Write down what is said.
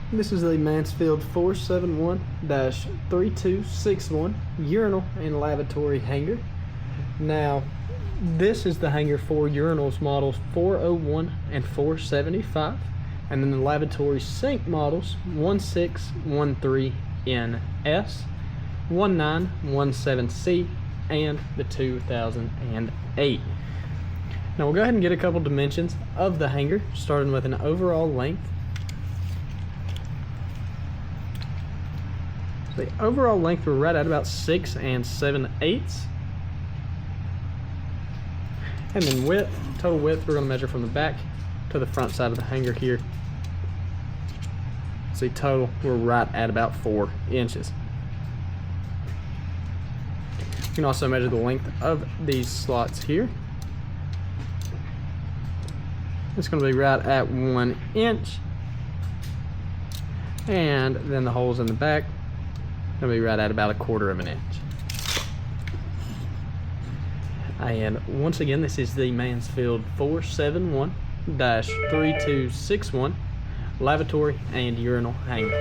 This is the Mansfield 471-3261 urinal and lavatory hanger. Now, this is the hanger for urinals models 401 and 475, and then the lavatory sink models 1613NS, 1917C, and the 2008. Now we'll go ahead and get a couple dimensions of the hanger, starting with an overall length. The overall length we're right at about 6 7/8. And then width, total width, we're going to measure from the back to the front side of the hanger here. See, total, we're right at about 4 inches. You can also measure the length of these slots here. It's going to be right at 1 inch. And then the holes in the back going to be right at about 1/4 of an inch. And once again, this is the Mansfield 471-3261 lavatory and urinal hanger.